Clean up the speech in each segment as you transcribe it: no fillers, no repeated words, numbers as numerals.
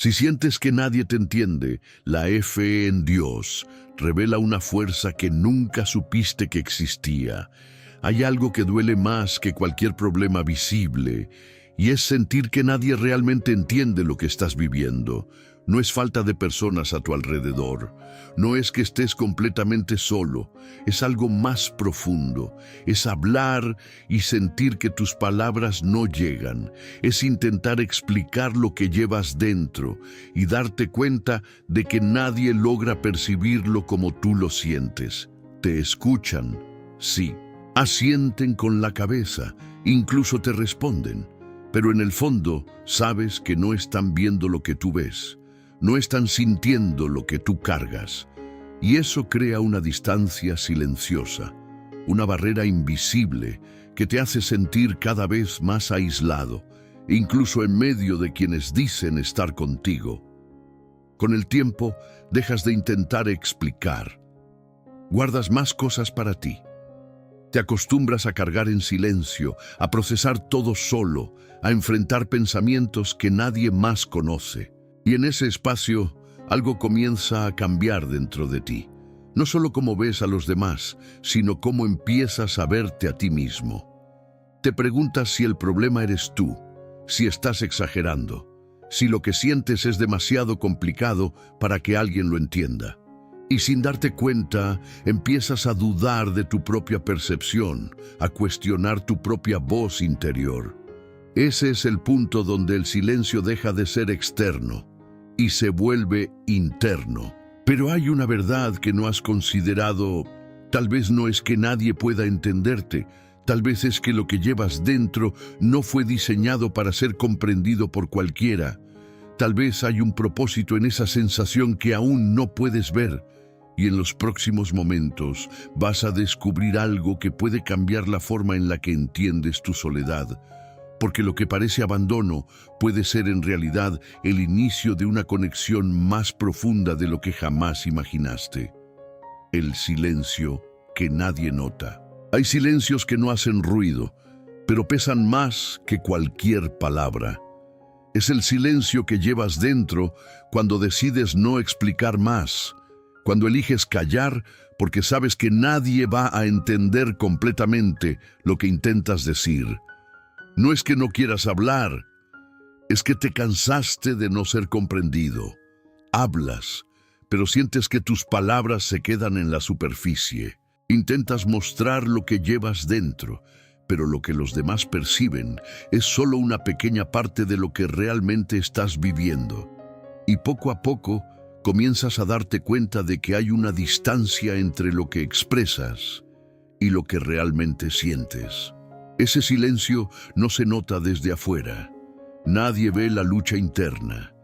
Si sientes que nadie te entiende, la fe en Dios revela una fuerza que nunca supiste que existía. Hay algo que duele más que cualquier problema visible, y es sentir que nadie realmente entiende lo que estás viviendo. No es falta de personas a tu alrededor, no es que estés completamente solo, es algo más profundo, es hablar y sentir que tus palabras no llegan, es intentar explicar lo que llevas dentro y darte cuenta de que nadie logra percibirlo como tú lo sientes. Te escuchan, sí, asienten con la cabeza, incluso te responden, pero en el fondo sabes que no están viendo lo que tú ves. No están sintiendo lo que tú cargas, y eso crea una distancia silenciosa, una barrera invisible que te hace sentir cada vez más aislado, incluso en medio de quienes dicen estar contigo. Con el tiempo, dejas de intentar explicar. Guardas más cosas para ti. Te acostumbras a cargar en silencio, a procesar todo solo, a enfrentar pensamientos que nadie más conoce. Y en ese espacio, algo comienza a cambiar dentro de ti. No solo cómo ves a los demás, sino cómo empiezas a verte a ti mismo. Te preguntas si el problema eres tú, si estás exagerando, si lo que sientes es demasiado complicado para que alguien lo entienda. Y sin darte cuenta, empiezas a dudar de tu propia percepción, a cuestionar tu propia voz interior. Ese es el punto donde el silencio deja de ser externo y se vuelve interno. Pero hay una verdad que no has considerado. Tal vez no es que nadie pueda entenderte, tal vez es que lo que llevas dentro no fue diseñado para ser comprendido por cualquiera. Tal vez hay un propósito en esa sensación que aún no puedes ver, y en los próximos momentos vas a descubrir algo que puede cambiar la forma en la que entiendes tu soledad. Porque lo que parece abandono puede ser en realidad el inicio de una conexión más profunda de lo que jamás imaginaste. El silencio que nadie nota. Hay silencios que no hacen ruido, pero pesan más que cualquier palabra. Es el silencio que llevas dentro cuando decides no explicar más, cuando eliges callar porque sabes que nadie va a entender completamente lo que intentas decir. No es que no quieras hablar, es que te cansaste de no ser comprendido. Hablas, pero sientes que tus palabras se quedan en la superficie. Intentas mostrar lo que llevas dentro, pero lo que los demás perciben es solo una pequeña parte de lo que realmente estás viviendo. Y poco a poco comienzas a darte cuenta de que hay una distancia entre lo que expresas y lo que realmente sientes. Ese silencio no se nota desde afuera. Nadie ve la lucha interna.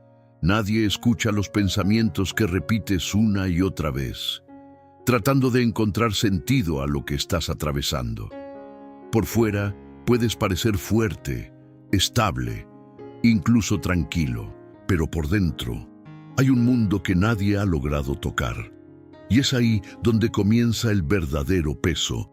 Nadie escucha los pensamientos que repites una y otra vez, tratando de encontrar sentido a lo que estás atravesando. Por fuera puedes parecer fuerte, estable, incluso tranquilo, pero por dentro hay un mundo que nadie ha logrado tocar. Y es ahí donde comienza el verdadero peso.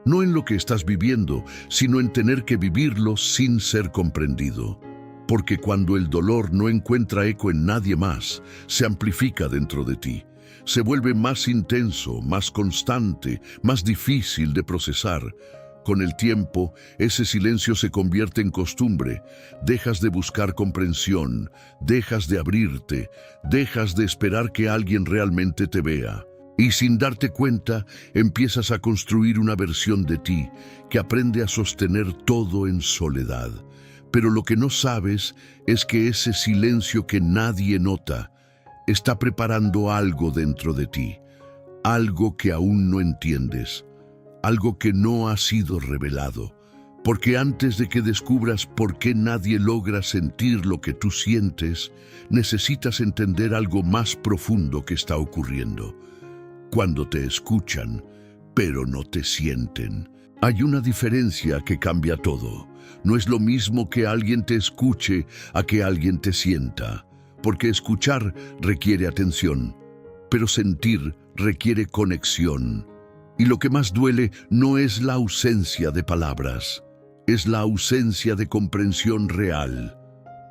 No en lo que estás viviendo, sino en tener que vivirlo sin ser comprendido. Porque cuando el dolor no encuentra eco en nadie más, se amplifica dentro de ti. Se vuelve más intenso, más constante, más difícil de procesar. Con el tiempo, ese silencio se convierte en costumbre. Dejas de buscar comprensión, dejas de abrirte, dejas de esperar que alguien realmente te vea. Y sin darte cuenta, empiezas a construir una versión de ti que aprende a sostener todo en soledad. Pero lo que no sabes es que ese silencio que nadie nota está preparando algo dentro de ti, algo que aún no entiendes, algo que no ha sido revelado. Porque antes de que descubras por qué nadie logra sentir lo que tú sientes, necesitas entender algo más profundo que está ocurriendo. Cuando te escuchan, pero no te sienten. Hay una diferencia que cambia todo. No es lo mismo que alguien te escuche a que alguien te sienta, porque escuchar requiere atención, pero sentir requiere conexión. Y lo que más duele no es la ausencia de palabras, es la ausencia de comprensión real.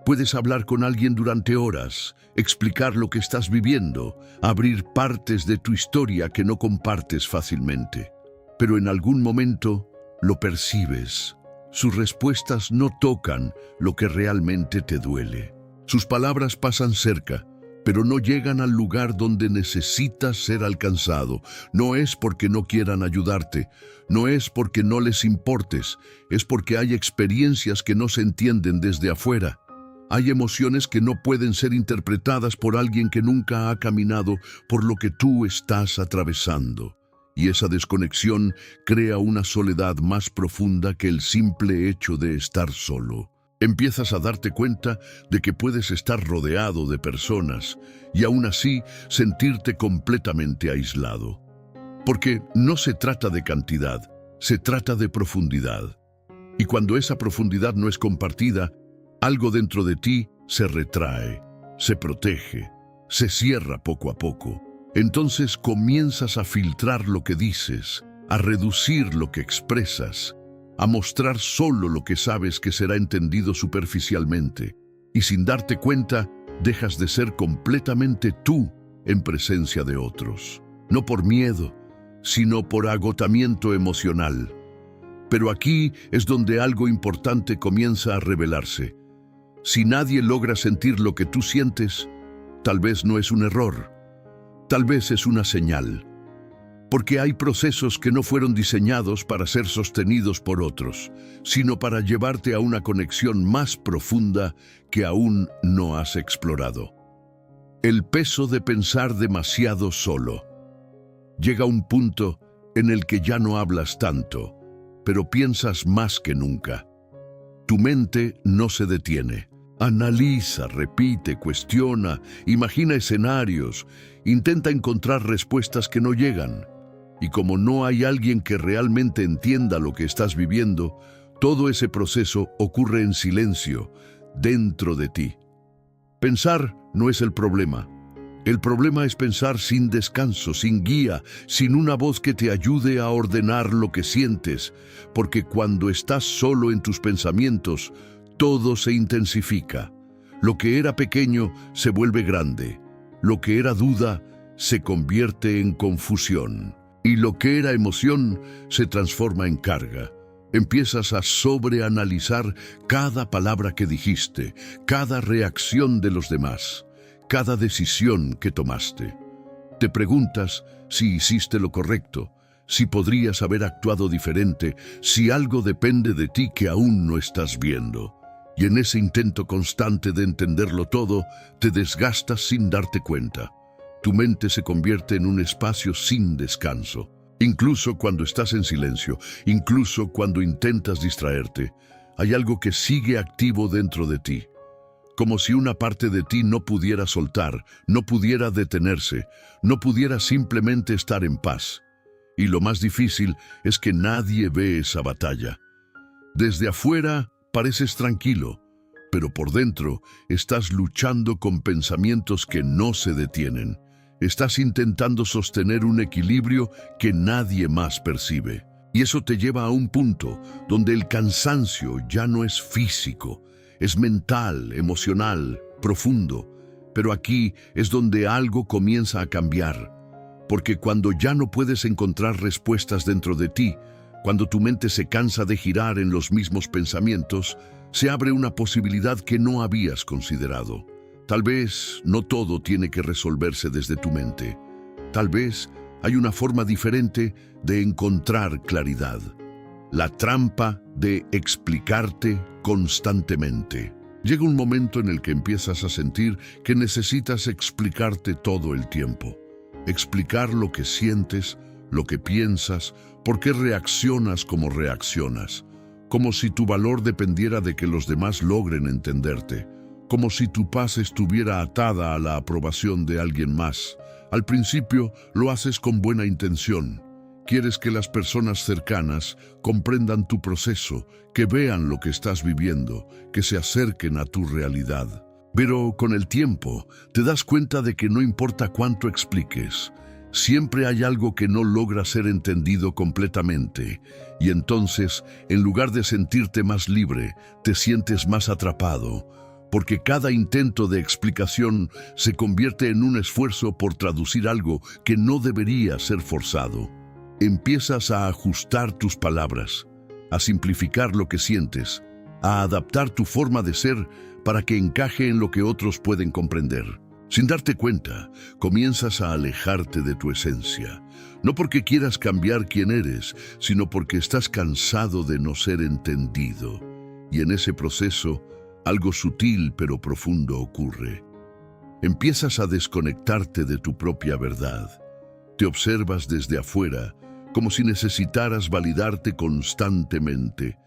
Puedes hablar con alguien durante horas, explicar lo que estás viviendo, abrir partes de tu historia que no compartes fácilmente. Pero en algún momento lo percibes. Sus respuestas no tocan lo que realmente te duele. Sus palabras pasan cerca, pero no llegan al lugar donde necesitas ser alcanzado. No es porque no quieran ayudarte, no es porque no les importes, es porque hay experiencias que no se entienden desde afuera. Hay emociones que no pueden ser interpretadas por alguien que nunca ha caminado por lo que tú estás atravesando. Y esa desconexión crea una soledad más profunda que el simple hecho de estar solo. Empiezas a darte cuenta de que puedes estar rodeado de personas y aún así sentirte completamente aislado. Porque no se trata de cantidad, se trata de profundidad. Y cuando esa profundidad no es compartida, algo dentro de ti se retrae, se protege, se cierra poco a poco. Entonces comienzas a filtrar lo que dices, a reducir lo que expresas, a mostrar solo lo que sabes que será entendido superficialmente. Y sin darte cuenta, dejas de ser completamente tú en presencia de otros. No por miedo, sino por agotamiento emocional. Pero aquí es donde algo importante comienza a revelarse. Si nadie logra sentir lo que tú sientes, tal vez no es un error, tal vez es una señal. Porque hay procesos que no fueron diseñados para ser sostenidos por otros, sino para llevarte a una conexión más profunda que aún no has explorado. El peso de pensar demasiado solo. Llega un punto en el que ya no hablas tanto, pero piensas más que nunca. Tu mente no se detiene. Analiza, repite, cuestiona, imagina escenarios, intenta encontrar respuestas que no llegan. Y como no hay alguien que realmente entienda lo que estás viviendo, todo ese proceso ocurre en silencio, dentro de ti. Pensar no es el problema. El problema es pensar sin descanso, sin guía, sin una voz que te ayude a ordenar lo que sientes, porque cuando estás solo en tus pensamientos, todo se intensifica. Lo que era pequeño se vuelve grande. Lo que era duda se convierte en confusión. Y lo que era emoción se transforma en carga. Empiezas a sobreanalizar cada palabra que dijiste, cada reacción de los demás, cada decisión que tomaste. Te preguntas si hiciste lo correcto, si podrías haber actuado diferente, si algo depende de ti que aún no estás viendo. Y en ese intento constante de entenderlo todo, te desgastas sin darte cuenta. Tu mente se convierte en un espacio sin descanso. Incluso cuando estás en silencio, incluso cuando intentas distraerte, hay algo que sigue activo dentro de ti. Como si una parte de ti no pudiera soltar, no pudiera detenerse, no pudiera simplemente estar en paz. Y lo más difícil es que nadie ve esa batalla. Desde afuera pareces tranquilo, pero por dentro estás luchando con pensamientos que no se detienen. Estás intentando sostener un equilibrio que nadie más percibe. Y eso te lleva a un punto donde el cansancio ya no es físico, es mental, emocional, profundo. Pero aquí es donde algo comienza a cambiar. Porque cuando ya no puedes encontrar respuestas dentro de ti, cuando tu mente se cansa de girar en los mismos pensamientos, se abre una posibilidad que no habías considerado. Tal vez no todo tiene que resolverse desde tu mente. Tal vez hay una forma diferente de encontrar claridad. La trampa de explicarte constantemente. Llega un momento en el que empiezas a sentir que necesitas explicarte todo el tiempo. Explicar lo que sientes, lo que piensas, por qué reaccionas como reaccionas. Como si tu valor dependiera de que los demás logren entenderte. Como si tu paz estuviera atada a la aprobación de alguien más. Al principio lo haces con buena intención. Quieres que las personas cercanas comprendan tu proceso, que vean lo que estás viviendo, que se acerquen a tu realidad. Pero con el tiempo te das cuenta de que no importa cuánto expliques, siempre hay algo que no logra ser entendido completamente. Y entonces, en lugar de sentirte más libre, te sientes más atrapado. porque cada intento de explicación se convierte en un esfuerzo por traducir algo que no debería ser forzado. Empiezas a ajustar tus palabras, a simplificar lo que sientes, a adaptar tu forma de ser para que encaje en lo que otros pueden comprender. Sin darte cuenta, comienzas a alejarte de tu esencia, no porque quieras cambiar quién eres, sino porque estás cansado de no ser entendido. Y en ese proceso, algo sutil pero profundo ocurre. Empiezas a desconectarte de tu propia verdad. Te observas desde afuera, como si necesitaras validarte constantemente.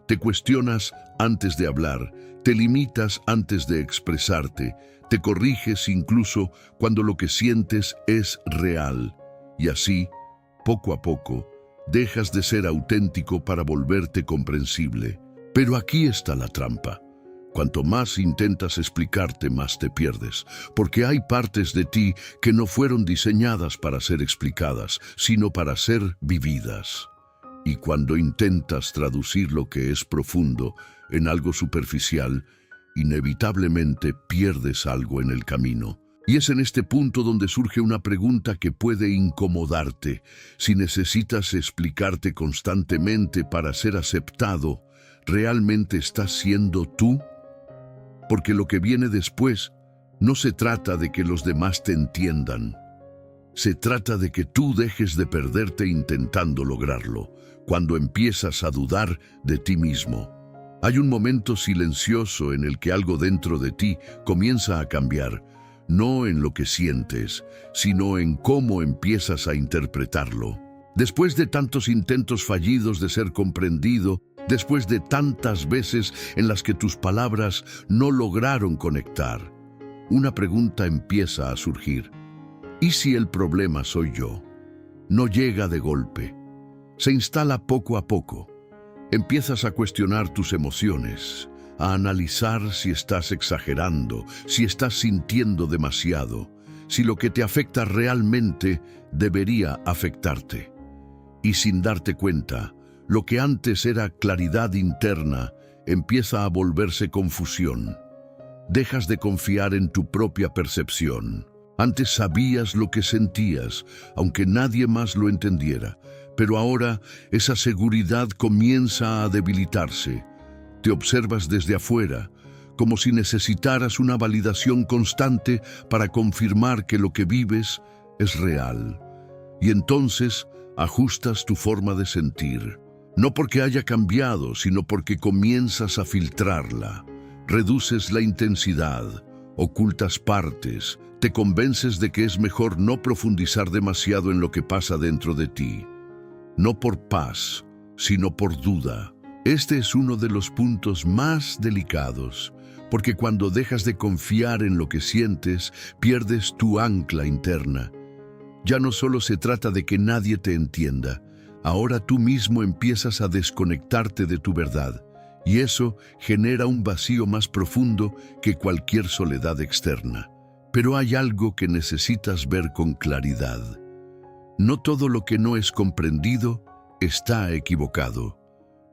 Te cuestionas antes de hablar, te limitas antes de expresarte, te corriges incluso cuando lo que sientes es real. Y así, poco a poco, dejas de ser auténtico para volverte comprensible. Pero aquí está la trampa. Cuanto más intentas explicarte, más te pierdes, porque hay partes de ti que no fueron diseñadas para ser explicadas, sino para ser vividas. Y cuando intentas traducir lo que es profundo en algo superficial, inevitablemente pierdes algo en el camino. Y es en este punto donde surge una pregunta que puede incomodarte. Si necesitas explicarte constantemente para ser aceptado, ¿realmente estás siendo tú? Porque lo que viene después no se trata de que los demás te entiendan. Se trata de que tú dejes de perderte intentando lograrlo, cuando empiezas a dudar de ti mismo. Hay un momento silencioso en el que algo dentro de ti comienza a cambiar, no en lo que sientes, sino en cómo empiezas a interpretarlo. Después de tantos intentos fallidos de ser comprendido, después de tantas veces en las que tus palabras no lograron conectar, una pregunta empieza a surgir. ¿Y si el problema soy yo? No llega de golpe. Se instala poco a poco. Empiezas a cuestionar tus emociones, a analizar si estás exagerando, si estás sintiendo demasiado, si lo que te afecta realmente debería afectarte. Y sin darte cuenta, lo que antes era claridad interna empieza a volverse confusión. Dejas de confiar en tu propia percepción. Antes sabías lo que sentías, aunque nadie más lo entendiera, pero ahora esa seguridad comienza a debilitarse. Te observas desde afuera, como si necesitaras una validación constante para confirmar que lo que vives es real. Y entonces ajustas tu forma de sentir. No porque haya cambiado, sino porque comienzas a filtrarla. Reduces la intensidad, ocultas partes, te convences de que es mejor no profundizar demasiado en lo que pasa dentro de ti. No por paz, sino por duda. Este es uno de los puntos más delicados, porque cuando dejas de confiar en lo que sientes, pierdes tu ancla interna. Ya no solo se trata de que nadie te entienda, ahora tú mismo empiezas a desconectarte de tu verdad, y eso genera un vacío más profundo que cualquier soledad externa. Pero hay algo que necesitas ver con claridad. No todo lo que no es comprendido está equivocado.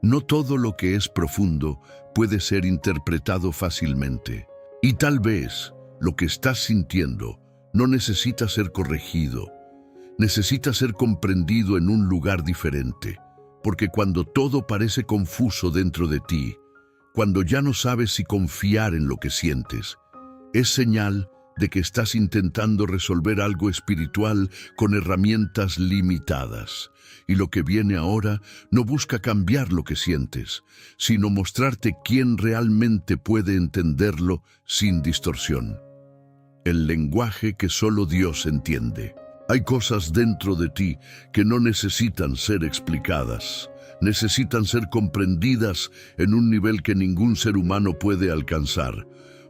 No todo lo que es profundo puede ser interpretado fácilmente. Y tal vez lo que estás sintiendo no necesita ser corregido. Necesita ser comprendido en un lugar diferente. Porque cuando todo parece confuso dentro de ti, cuando ya no sabes si confiar en lo que sientes, es señal de que estás intentando resolver algo espiritual con herramientas limitadas. Y lo que viene ahora no busca cambiar lo que sientes, sino mostrarte quién realmente puede entenderlo sin distorsión. El lenguaje que solo Dios entiende. Hay cosas dentro de ti que no necesitan ser explicadas. Necesitan ser comprendidas en un nivel que ningún ser humano puede alcanzar.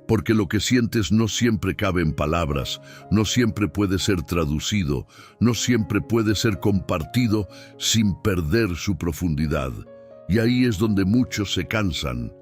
Porque lo que sientes no siempre cabe en palabras, no siempre puede ser traducido, no siempre puede ser compartido sin perder su profundidad. Y ahí es donde muchos se cansan,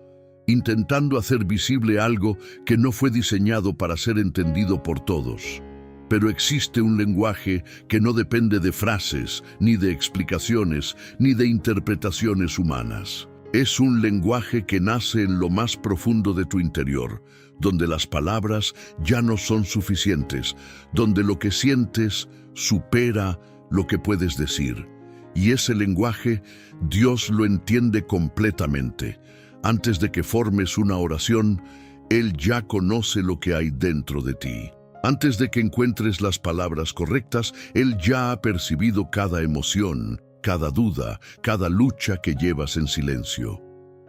intentando hacer visible algo que no fue diseñado para ser entendido por todos. Pero existe un lenguaje que no depende de frases, ni de explicaciones, ni de interpretaciones humanas. Es un lenguaje que nace en lo más profundo de tu interior, donde las palabras ya no son suficientes, donde lo que sientes supera lo que puedes decir. Y ese lenguaje, Dios lo entiende completamente. Antes de que formes una oración, Él ya conoce lo que hay dentro de ti. Antes de que encuentres las palabras correctas, Él ya ha percibido cada emoción, cada duda, cada lucha que llevas en silencio.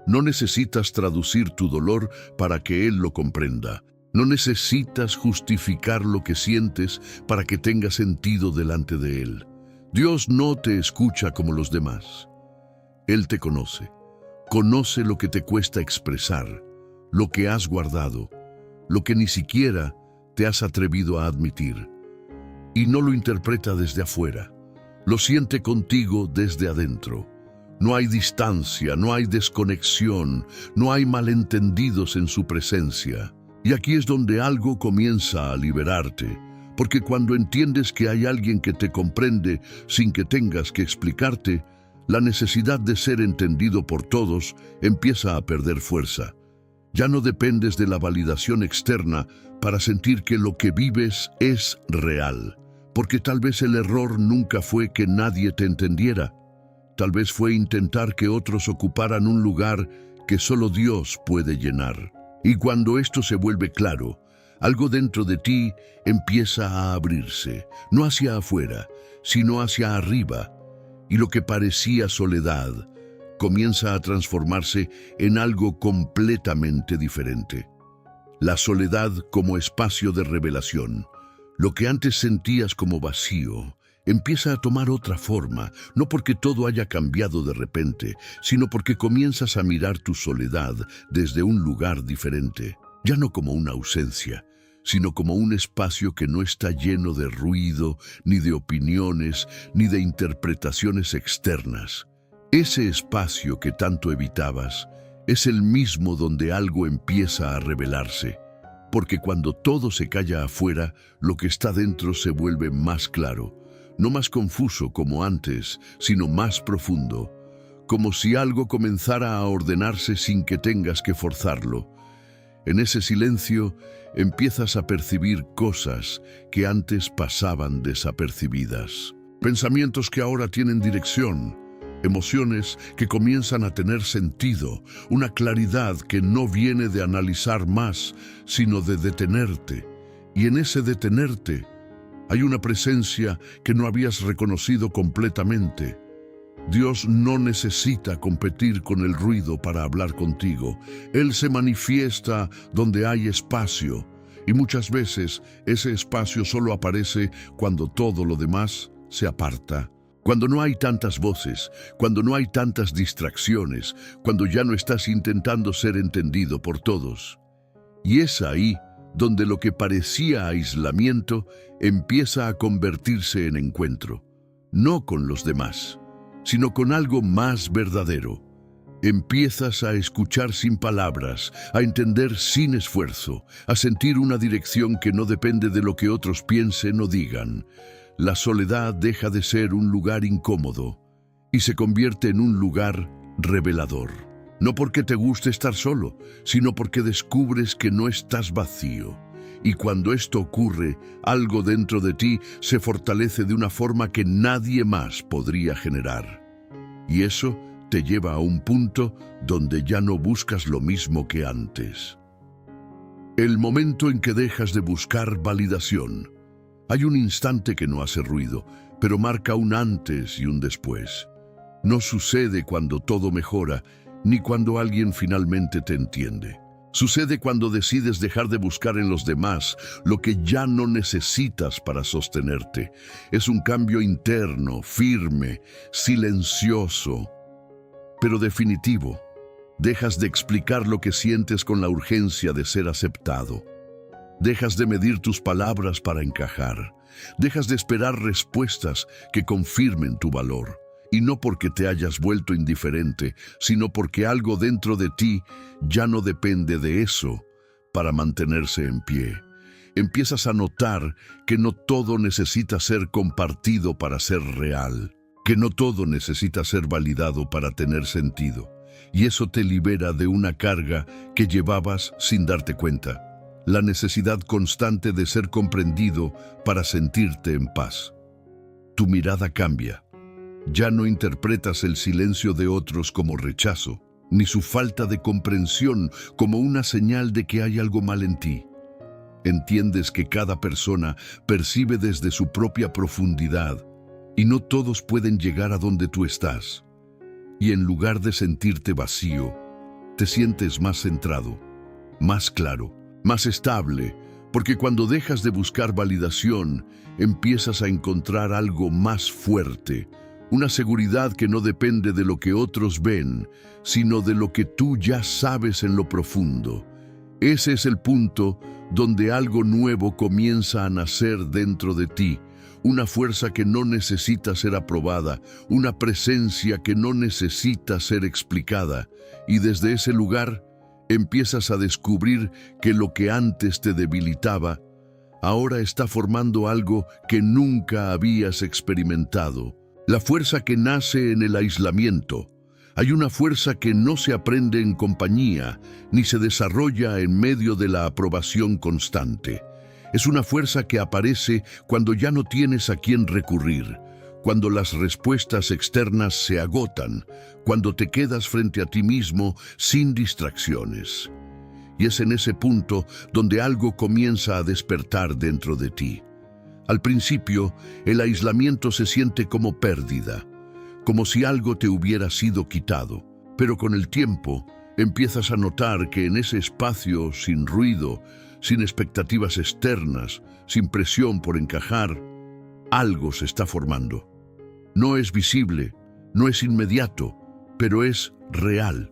No necesitas traducir tu dolor para que Él lo comprenda. No necesitas justificar lo que sientes para que tenga sentido delante de Él. Dios no te escucha como los demás. Él te conoce. Conoce lo que te cuesta expresar, lo que has guardado, lo que ni siquiera te has atrevido a admitir. Y no lo interpreta desde afuera. Lo siente contigo desde adentro. No hay distancia, no hay desconexión, no hay malentendidos en su presencia. Y aquí es donde algo comienza a liberarte, porque cuando entiendes que hay alguien que te comprende sin que tengas que explicarte, la necesidad de ser entendido por todos empieza a perder fuerza. Ya no dependes de la validación externa para sentir que lo que vives es real, porque tal vez el error nunca fue que nadie te entendiera. Tal vez fue intentar que otros ocuparan un lugar que solo Dios puede llenar. Y cuando esto se vuelve claro, algo dentro de ti empieza a abrirse, no hacia afuera, sino hacia arriba, y lo que parecía soledad comienza a transformarse en algo completamente diferente. La soledad como espacio de revelación. Lo que antes sentías como vacío empieza a tomar otra forma, no porque todo haya cambiado de repente, sino porque comienzas a mirar tu soledad desde un lugar diferente, ya no como una ausencia, sino como un espacio que no está lleno de ruido, ni de opiniones, ni de interpretaciones externas. Ese espacio que tanto evitabas es el mismo donde algo empieza a revelarse, porque cuando todo se calla afuera, lo que está dentro se vuelve más claro, no más confuso como antes, sino más profundo, como si algo comenzara a ordenarse sin que tengas que forzarlo. En ese silencio empiezas a percibir cosas que antes pasaban desapercibidas. Pensamientos que ahora tienen dirección, emociones que comienzan a tener sentido, una claridad que no viene de analizar más, sino de detenerte. Y en ese detenerte hay una presencia que no habías reconocido completamente. Dios no necesita competir con el ruido para hablar contigo. Él se manifiesta donde hay espacio, y muchas veces ese espacio solo aparece cuando todo lo demás se aparta. Cuando no hay tantas voces, cuando no hay tantas distracciones, cuando ya no estás intentando ser entendido por todos. Y es ahí donde lo que parecía aislamiento empieza a convertirse en encuentro, no con los demás, sino con algo más verdadero. Empiezas a escuchar sin palabras, a entender sin esfuerzo, a sentir una dirección que no depende de lo que otros piensen o digan. La soledad deja de ser un lugar incómodo y se convierte en un lugar revelador. No porque te guste estar solo, sino porque descubres que no estás vacío. Y cuando esto ocurre, algo dentro de ti se fortalece de una forma que nadie más podría generar. Y eso te lleva a un punto donde ya no buscas lo mismo que antes. El momento en que dejas de buscar validación. Hay un instante que no hace ruido, pero marca un antes y un después. No sucede cuando todo mejora, ni cuando alguien finalmente te entiende. Sucede cuando decides dejar de buscar en los demás lo que ya no necesitas para sostenerte. Es un cambio interno, firme, silencioso, pero definitivo. Dejas de explicar lo que sientes con la urgencia de ser aceptado. Dejas de medir tus palabras para encajar. Dejas de esperar respuestas que confirmen tu valor. Y no porque te hayas vuelto indiferente, sino porque algo dentro de ti ya no depende de eso para mantenerse en pie. Empiezas a notar que no todo necesita ser compartido para ser real, que no todo necesita ser validado para tener sentido. Y eso te libera de una carga que llevabas sin darte cuenta. la necesidad constante de ser comprendido para sentirte en paz. Tu mirada cambia. Ya no interpretas el silencio de otros como rechazo, ni su falta de comprensión como una señal de que hay algo mal en ti. Entiendes que cada persona percibe desde su propia profundidad y no todos pueden llegar a donde tú estás. Y en lugar de sentirte vacío, te sientes más centrado, más claro, más estable, porque cuando dejas de buscar validación, empiezas a encontrar algo más fuerte, una seguridad que no depende de lo que otros ven, sino de lo que tú ya sabes en lo profundo. Ese es el punto donde algo nuevo comienza a nacer dentro de ti, una fuerza que no necesita ser aprobada, una presencia que no necesita ser explicada, y desde ese lugar empiezas a descubrir que lo que antes te debilitaba, ahora está formando algo que nunca habías experimentado. La fuerza que nace en el aislamiento. Hay una fuerza que no se aprende en compañía, ni se desarrolla en medio de la aprobación constante. Es una fuerza que aparece cuando ya no tienes a quién recurrir, cuando las respuestas externas se agotan, cuando te quedas frente a ti mismo sin distracciones. Y es en ese punto donde algo comienza a despertar dentro de ti. Al principio, el aislamiento se siente como pérdida, como si algo te hubiera sido quitado. Pero con el tiempo, empiezas a notar que en ese espacio sin ruido, sin expectativas externas, sin presión por encajar, algo se está formando. No es visible, no es inmediato, pero es real.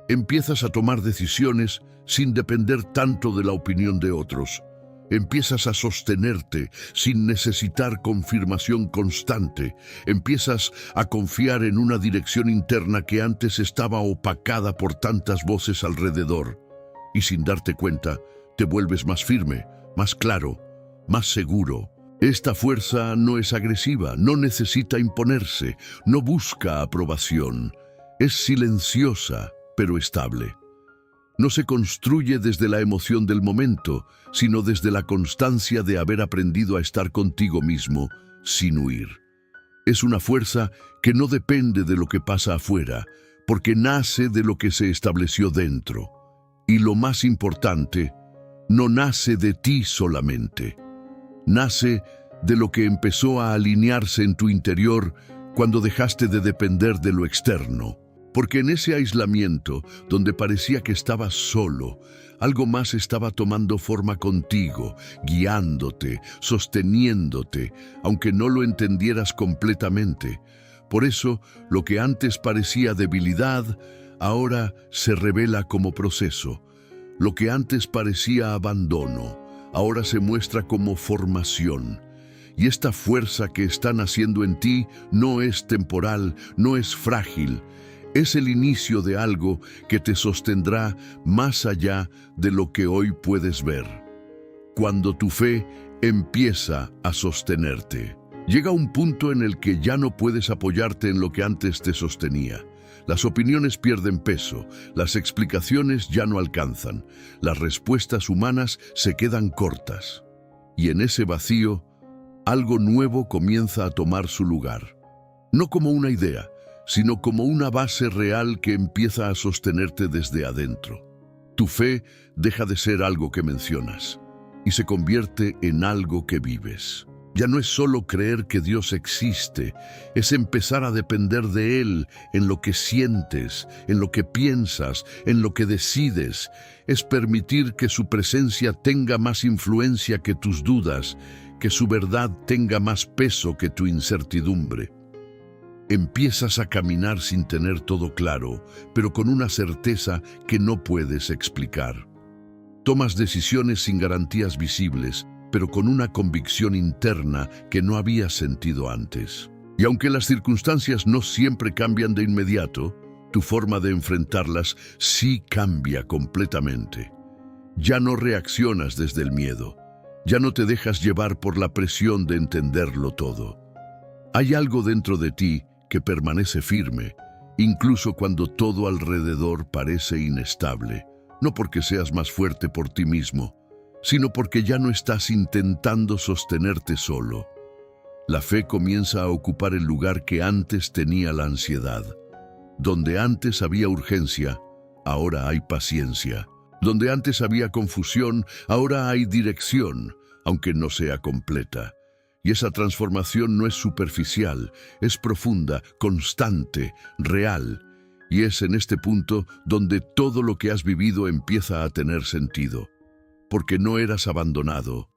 Empiezas a tomar decisiones sin depender tanto de la opinión de otros. Empiezas a sostenerte sin necesitar confirmación constante. Empiezas a confiar en una dirección interna que antes estaba opacada por tantas voces alrededor. Y sin darte cuenta, te vuelves más firme, más claro, más seguro. Esta fuerza no es agresiva, no necesita imponerse, no busca aprobación. Es silenciosa, pero estable. No se construye desde la emoción del momento, sino desde la constancia de haber aprendido a estar contigo mismo, sin huir. Es una fuerza que no depende de lo que pasa afuera, porque nace de lo que se estableció dentro. Y lo más importante, no nace de ti solamente. Nace de lo que empezó a alinearse en tu interior cuando dejaste de depender de lo externo. Porque en ese aislamiento, donde parecía que estabas solo, algo más estaba tomando forma contigo, guiándote, sosteniéndote, aunque no lo entendieras completamente. Por eso, lo que antes parecía debilidad, ahora se revela como proceso. Lo que antes parecía abandono, ahora se muestra como formación. Y esta fuerza que está naciendo en ti no es temporal, no es frágil. Es el inicio de algo que te sostendrá más allá de lo que hoy puedes ver. Cuando tu fe empieza a sostenerte, llega un punto en el que ya no puedes apoyarte en lo que antes te sostenía. Las opiniones pierden peso, las explicaciones ya no alcanzan, las respuestas humanas se quedan cortas. Y en ese vacío, algo nuevo comienza a tomar su lugar. No como una idea, sino como una base real que empieza a sostenerte desde adentro. Tu fe deja de ser algo que mencionas y se convierte en algo que vives. Ya no es solo creer que Dios existe, es empezar a depender de Él en lo que sientes, en lo que piensas, en lo que decides. Es permitir que su presencia tenga más influencia que tus dudas, que su verdad tenga más peso que tu incertidumbre. Empiezas a caminar sin tener todo claro, pero con una certeza que no puedes explicar. Tomas decisiones sin garantías visibles, pero con una convicción interna que no habías sentido antes. Y aunque las circunstancias no siempre cambian de inmediato, tu forma de enfrentarlas sí cambia completamente. Ya no reaccionas desde el miedo, ya no te dejas llevar por la presión de entenderlo todo. Hay algo dentro de ti que permanece firme, incluso cuando todo alrededor parece inestable, no porque seas más fuerte por ti mismo, sino porque ya no estás intentando sostenerte solo. La fe comienza a ocupar el lugar que antes tenía la ansiedad. Donde antes había urgencia, ahora hay paciencia. Donde antes había confusión, ahora hay dirección, aunque no sea completa. Y esa transformación no es superficial, es profunda, constante, real. Y es en este punto donde todo lo que has vivido empieza a tener sentido. Porque no eras abandonado.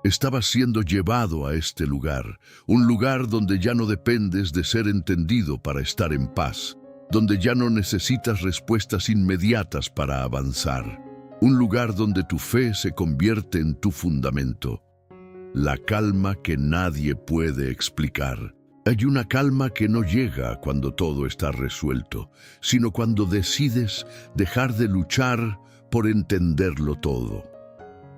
Estabas siendo llevado a este lugar, un lugar donde ya no dependes de ser entendido para estar en paz, donde ya no necesitas respuestas inmediatas para avanzar, un lugar donde tu fe se convierte en tu fundamento. La calma que nadie puede explicar. Hay una calma que no llega cuando todo está resuelto, sino cuando decides dejar de luchar por entenderlo todo.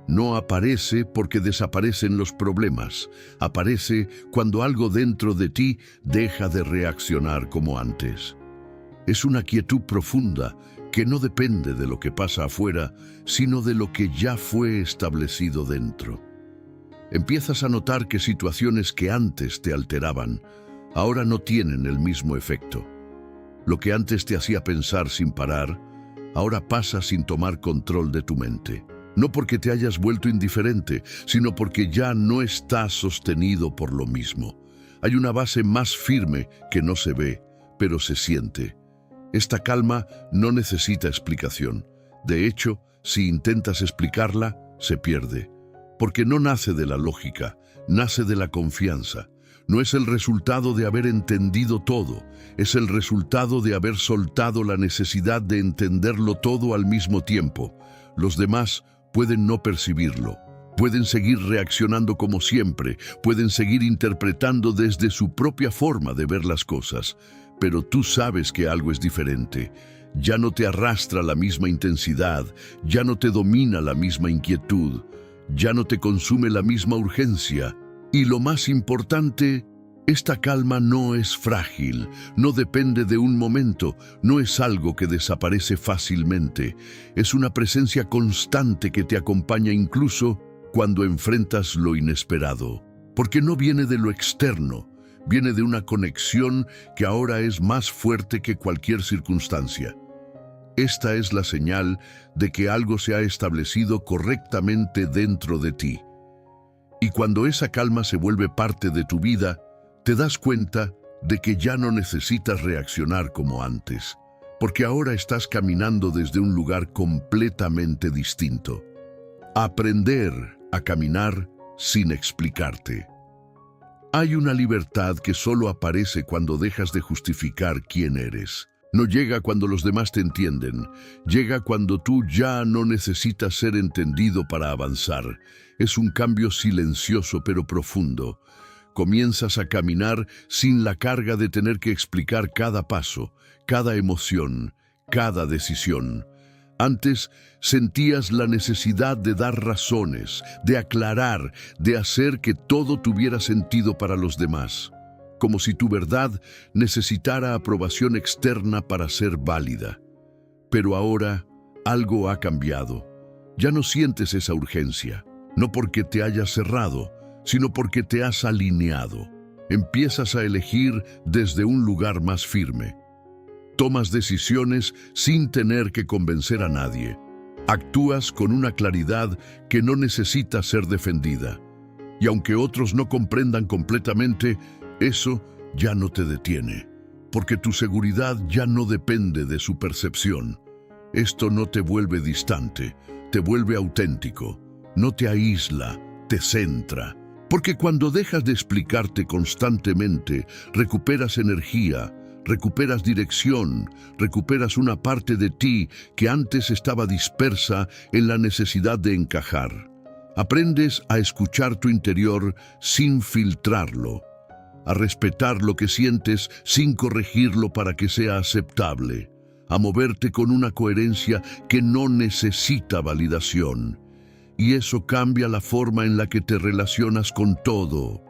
No aparece porque desaparecen los problemas, aparece cuando algo dentro de ti deja de reaccionar como antes. Es una quietud profunda que no depende de lo que pasa afuera, sino de lo que ya fue establecido dentro. Empiezas a notar que situaciones que antes te alteraban, ahora no tienen el mismo efecto. Lo que antes te hacía pensar sin parar, ahora pasa sin tomar control de tu mente. No porque te hayas vuelto indiferente, sino porque ya no estás sostenido por lo mismo. Hay una base más firme que no se ve, pero se siente. Esta calma no necesita explicación. De hecho, si intentas explicarla, se pierde. Porque no nace de la lógica, nace de la confianza. No es el resultado de haber entendido todo, es el resultado de haber soltado la necesidad de entenderlo todo al mismo tiempo. Los demás pueden no percibirlo, pueden seguir reaccionando como siempre, pueden seguir interpretando desde su propia forma de ver las cosas, pero tú sabes que algo es diferente. Ya no te arrastra la misma intensidad, ya no te domina la misma inquietud, ya no te consume la misma urgencia. Y lo más importante, esta calma no es frágil, no depende de un momento, no es algo que desaparece fácilmente. Es una presencia constante que te acompaña incluso cuando enfrentas lo inesperado. Porque no viene de lo externo, viene de una conexión que ahora es más fuerte que cualquier circunstancia. Esta es la señal de que algo se ha establecido correctamente dentro de ti. Y cuando esa calma se vuelve parte de tu vida, te das cuenta de que ya no necesitas reaccionar como antes, porque ahora estás caminando desde un lugar completamente distinto. Aprender a caminar sin explicarte. Hay una libertad que solo aparece cuando dejas de justificar quién eres. No llega cuando los demás te entienden, llega cuando tú ya no necesitas ser entendido para avanzar. Es un cambio silencioso pero profundo. Comienzas a caminar sin la carga de tener que explicar cada paso, cada emoción, cada decisión. Antes sentías la necesidad de dar razones, de aclarar, de hacer que todo tuviera sentido para los demás, como si tu verdad necesitara aprobación externa para ser válida. Pero ahora algo ha cambiado. Ya no sientes esa urgencia, no porque te hayas cerrado, sino porque te has alineado. Empiezas a elegir desde un lugar más firme. Tomas decisiones sin tener que convencer a nadie. Actúas con una claridad que no necesita ser defendida. Y aunque otros no comprendan completamente, eso ya no te detiene, porque tu seguridad ya no depende de su percepción. Esto no te vuelve distante, te vuelve auténtico, no te aísla, te centra. Porque cuando dejas de explicarte constantemente, recuperas energía, recuperas dirección, recuperas una parte de ti que antes estaba dispersa en la necesidad de encajar. Aprendes a escuchar tu interior sin filtrarlo, a respetar lo que sientes sin corregirlo para que sea aceptable, a moverte con una coherencia que no necesita validación. Y eso cambia la forma en la que te relacionas con todo,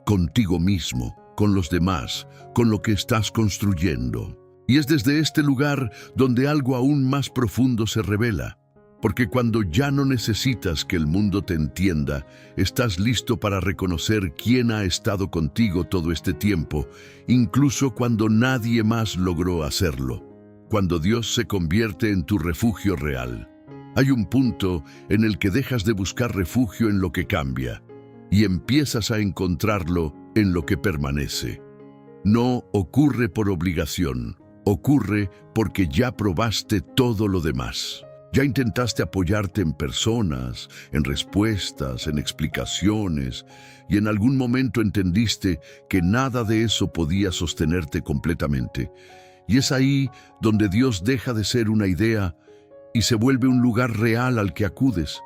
contigo mismo, con los demás, con lo que estás construyendo. Y es desde este lugar donde algo aún más profundo se revela. Porque cuando ya no necesitas que el mundo te entienda, estás listo para reconocer quién ha estado contigo todo este tiempo, incluso cuando nadie más logró hacerlo. Cuando Dios se convierte en tu refugio real, hay un punto en el que dejas de buscar refugio en lo que cambia y empiezas a encontrarlo en lo que permanece. No ocurre por obligación, ocurre porque ya probaste todo lo demás. Ya intentaste apoyarte en personas, en respuestas, en explicaciones, y en algún momento entendiste que nada de eso podía sostenerte completamente. Y es ahí donde Dios deja de ser una idea y se vuelve un lugar real al que acudes,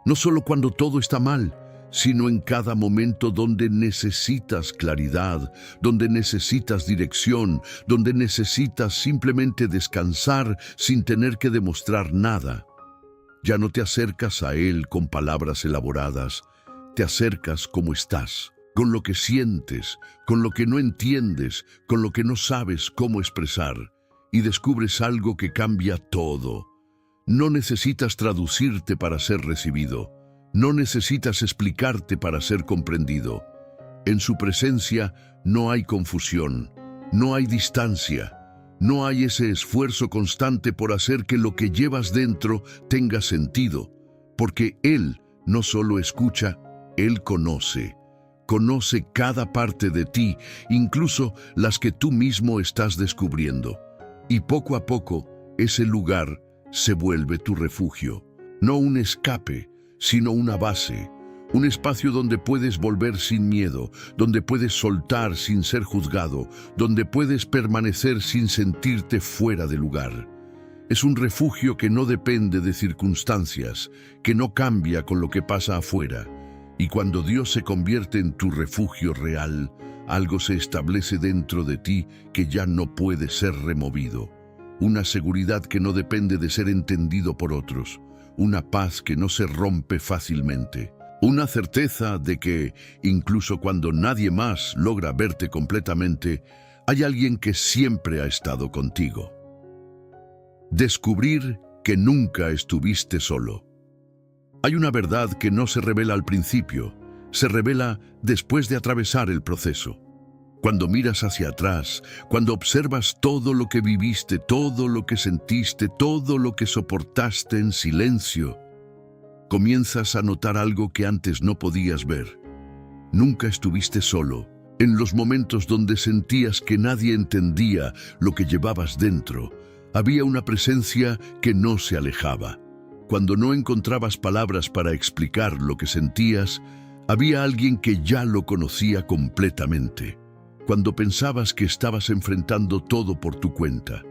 no solo cuando todo está mal, sino en cada momento donde necesitas claridad, donde necesitas dirección, donde necesitas simplemente descansar sin tener que demostrar nada. Ya no te acercas a Él con palabras elaboradas, te acercas como estás, con lo que sientes, con lo que no entiendes, con lo que no sabes cómo expresar, y descubres algo que cambia todo. No necesitas traducirte para ser recibido. No necesitas explicarte para ser comprendido. En su presencia no hay confusión, no hay distancia, no hay ese esfuerzo constante por hacer que lo que llevas dentro tenga sentido, porque Él no solo escucha, Él conoce. Conoce cada parte de ti, incluso las que tú mismo estás descubriendo. Y poco a poco, ese lugar se vuelve tu refugio, no un escape, sino una base, un espacio donde puedes volver sin miedo, donde puedes soltar sin ser juzgado, donde puedes permanecer sin sentirte fuera de lugar. Es un refugio que no depende de circunstancias, que no cambia con lo que pasa afuera. Y cuando Dios se convierte en tu refugio real, algo se establece dentro de ti que ya no puede ser removido. Una seguridad que no depende de ser entendido por otros. Una paz que no se rompe fácilmente. Una certeza de que, incluso cuando nadie más logra verte completamente, hay alguien que siempre ha estado contigo. Descubrir que nunca estuviste solo. Hay una verdad que no se revela al principio, se revela después de atravesar el proceso. Cuando miras hacia atrás, cuando observas todo lo que viviste, todo lo que sentiste, todo lo que soportaste en silencio, comienzas a notar algo que antes no podías ver. Nunca estuviste solo. En los momentos donde sentías que nadie entendía lo que llevabas dentro, había una presencia que no se alejaba. Cuando no encontrabas palabras para explicar lo que sentías, había alguien que ya lo conocía completamente. Cuando pensabas que estabas enfrentando todo por tu cuenta,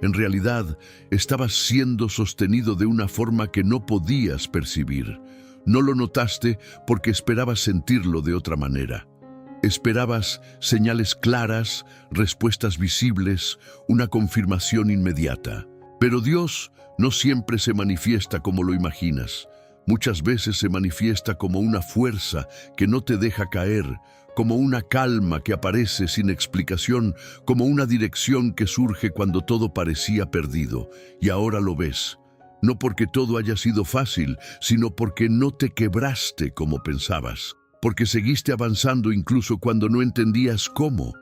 en realidad estabas siendo sostenido de una forma que no podías percibir. No lo notaste porque esperabas sentirlo de otra manera. Esperabas señales claras, respuestas visibles, una confirmación inmediata. Pero Dios no siempre se manifiesta como lo imaginas. Muchas veces se manifiesta como una fuerza que no te deja caer, como una calma que aparece sin explicación, como una dirección que surge cuando todo parecía perdido, y ahora lo ves. No porque todo haya sido fácil, sino porque no te quebraste como pensabas, porque seguiste avanzando incluso cuando no entendías cómo,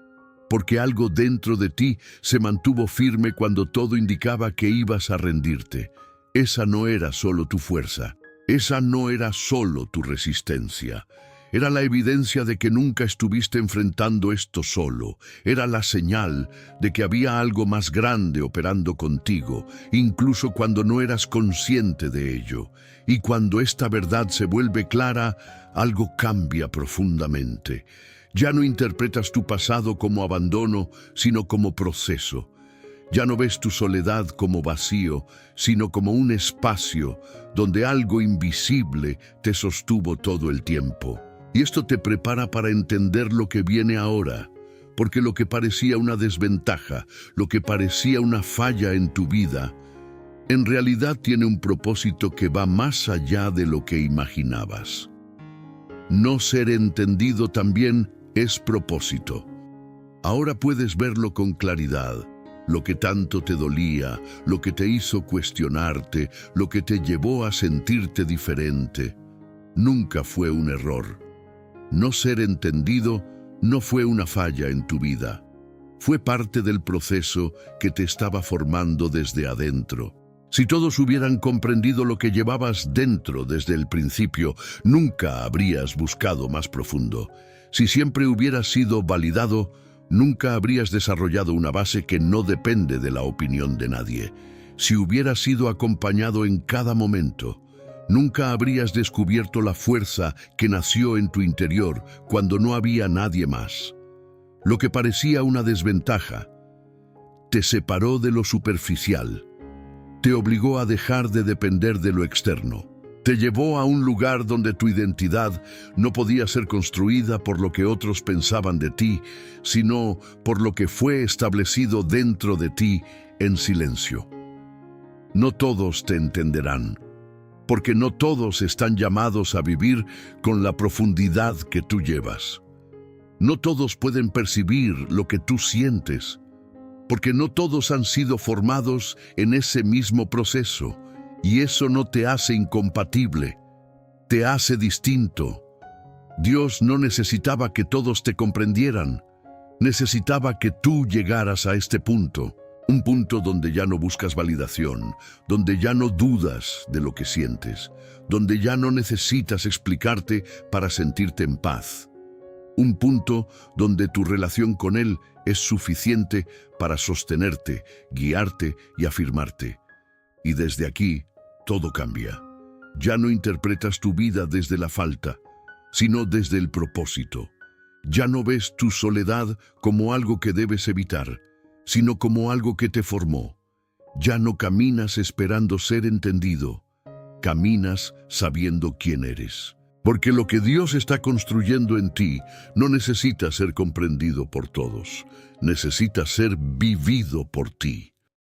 porque algo dentro de ti se mantuvo firme cuando todo indicaba que ibas a rendirte. Esa no era solo tu fuerza, esa no era solo tu resistencia. Era la evidencia de que nunca estuviste enfrentando esto solo. Era la señal de que había algo más grande operando contigo, incluso cuando no eras consciente de ello. Y cuando esta verdad se vuelve clara, algo cambia profundamente. Ya no interpretas tu pasado como abandono, sino como proceso. Ya no ves tu soledad como vacío, sino como un espacio donde algo invisible te sostuvo todo el tiempo. Y esto te prepara para entender lo que viene ahora, porque lo que parecía una desventaja, lo que parecía una falla en tu vida, en realidad tiene un propósito que va más allá de lo que imaginabas. No ser entendido también es propósito. Ahora puedes verlo con claridad. lo que tanto te dolía, lo que te hizo cuestionarte, lo que te llevó a sentirte diferente, nunca fue un error. No ser entendido no fue una falla en tu vida. Fue parte del proceso que te estaba formando desde adentro. Si todos hubieran comprendido lo que llevabas dentro desde el principio, nunca habrías buscado más profundo. Si siempre hubieras sido validado, nunca habrías desarrollado una base que no depende de la opinión de nadie. Si hubieras sido acompañado en cada momento, nunca habrías descubierto la fuerza que nació en tu interior cuando no había nadie más. Lo que parecía una desventaja te separó de lo superficial. Te obligó a dejar de depender de lo externo. Te llevó a un lugar donde tu identidad no podía ser construida por lo que otros pensaban de ti, sino por lo que fue establecido dentro de ti en silencio. No todos te entenderán, porque no todos están llamados a vivir con la profundidad que tú llevas. No todos pueden percibir lo que tú sientes, porque no todos han sido formados en ese mismo proceso, y eso no te hace incompatible, te hace distinto. Dios no necesitaba que todos te comprendieran, necesitaba que tú llegaras a este punto, un punto donde ya no buscas validación, donde ya no dudas de lo que sientes, donde ya no necesitas explicarte para sentirte en paz. Un punto donde tu relación con Él es suficiente para sostenerte, guiarte y afirmarte. Y desde aquí, todo cambia. Ya no interpretas tu vida desde la falta, sino desde el propósito. Ya no ves tu soledad como algo que debes evitar, sino como algo que te formó. Ya no caminas esperando ser entendido, caminas sabiendo quién eres. Porque lo que Dios está construyendo en ti no necesita ser comprendido por todos, necesita ser vivido por ti.